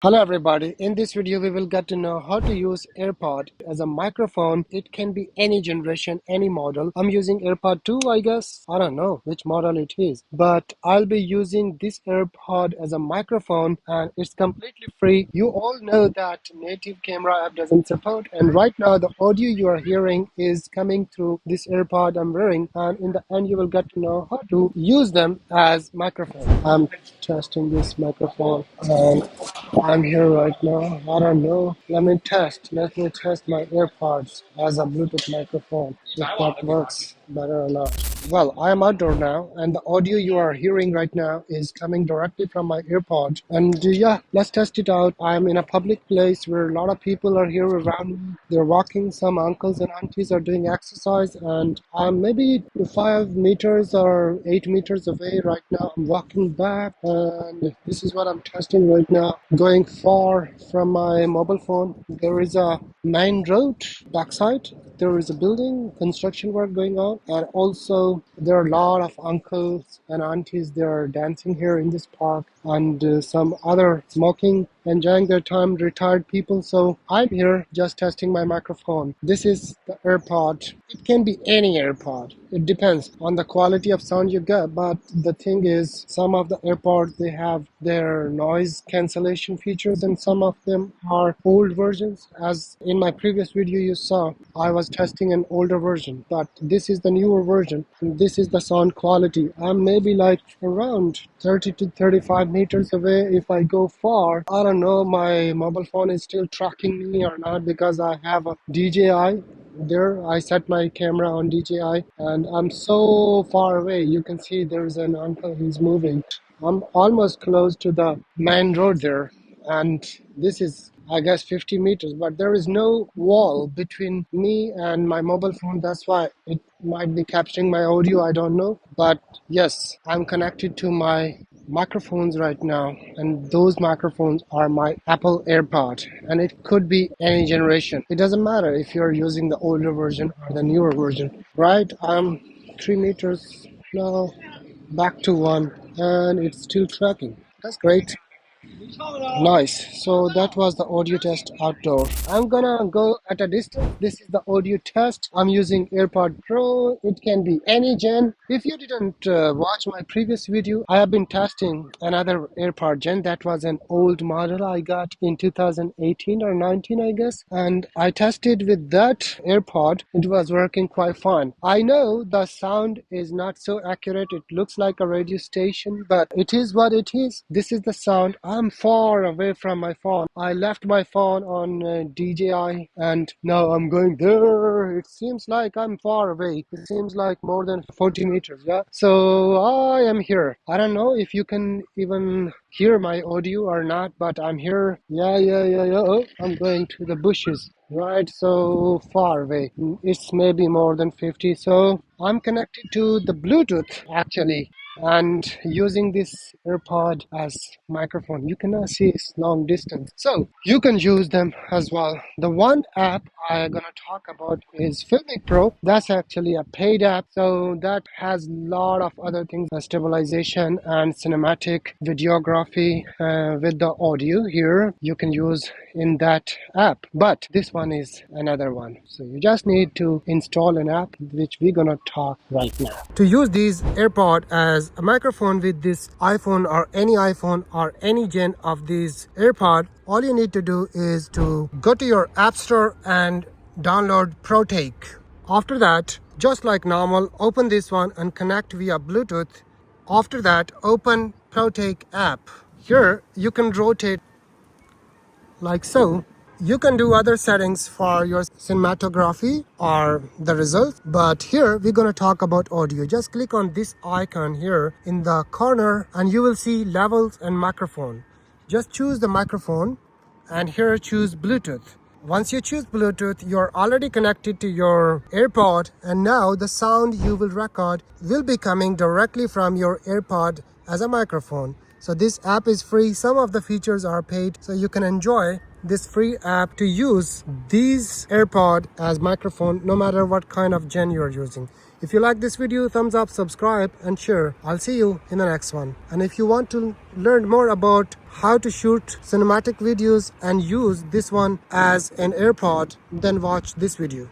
Hello everybody, in this video we will get to know how to use AirPod as a microphone. It can be any generation, any model. I'm using AirPod 2 I guess. I don't know which model it is. But I'll be using this AirPod as a microphone and it's completely free. You all know that native camera app doesn't support, and right now the audio you are hearing is coming through this AirPod I'm wearing, and in the end you will get to know how to use them as microphone. I'm testing this microphone and I'm here right now. I don't know. Let me test. Let me test my AirPods as a Bluetooth microphone. If that works better or not. Well, I am outdoor now, and the audio you are hearing right now is coming directly from my AirPod. And yeah, let's test it out. I'm in a public place where a lot of people are here around me. They're walking. Some uncles and aunties are doing exercise, and I'm maybe 5 meters or 8 meters away right now. I'm walking back, and this is what I'm testing right now. Going far from my mobile phone, there is a main road backside. There is a building, construction work going on, and also there are a lot of uncles and aunties. They are dancing here in this park, and some other smoking, enjoying their time, retired people. So I'm here just testing my microphone. This is the AirPod. It can be any AirPod. It depends on the quality of sound you get, but the thing is, some of the AirPods, they have their noise cancellation features, and some of them are old versions. As in my previous video you saw, I was testing an older version, but this is the newer version, and this is the sound quality. I'm maybe like around 30 to 35 meters away. If I go far, I don't know my mobile phone is still tracking me or not, because I have a DJI there. I set my camera on DJI and I'm so far away. You can see there's an uncle who's moving. I'm almost close to the main road there, and this is I guess 50 meters, but there is no wall between me and my mobile phone. That's why it might be capturing my audio. I don't know. But yes, I'm connected to my microphones right now, and those microphones are my Apple AirPod, and it could be any generation. It doesn't matter if you're using the older version or the newer version, right? I'm 3 meters now, back to one, and it's still tracking. That's great. Nice. So that was the audio test outdoor. I'm gonna go at a distance. This is the audio test. I'm using AirPod Pro. It can be any gen. If you didn't watch my previous video, I have been testing another AirPod gen. That was an old model I got in 2018 or 19, I guess. And I tested with that AirPod. It was working quite fine. I know the sound is not so accurate. It looks like a radio station, but it is what it is. This is the sound. I'm far away from my phone. I left my phone on DJI, and now I'm going there. It seems like I'm far away. It seems like more than 40 meters. Yeah. So I am here. I don't know if you can even hear my audio or not, but I'm here. Yeah. Oh, I'm going to the bushes. Right, so far away. It's maybe more than 50. So I'm connected to the Bluetooth actually, and using this AirPod as microphone. You cannot see it's long distance, so you can use them as well. The one app I'm gonna talk about is Filmic Pro. That's actually a paid app, so that has a lot of other things, stabilization and cinematic videography with the audio. Here you can use in that app, but this one is another one. So you just need to install an app, which we're gonna talk right now. To use these AirPod as a microphone with this iPhone or any gen of these AirPod, all you need to do is to go to your app store and download ProTake. After that, just like normal, open this one and connect via Bluetooth. After that, open ProTake app. Here you can rotate like so. You can do other settings for your cinematography or the result, but here we're going to talk about audio. Just click on this icon here in the corner and you will see levels and microphone. Just choose the microphone and here choose Bluetooth. Once you choose Bluetooth, you're already connected to your AirPod, and now the sound you will record will be coming directly from your AirPod as a microphone. So this app is free. Some of the features are paid, so you can enjoy this free app to use these AirPod as microphone no matter what kind of gen you're using. If you like this video, thumbs up, subscribe and share. I'll see you in the next one. And if you want to learn more about how to shoot cinematic videos and use this one as an AirPod, then watch this video.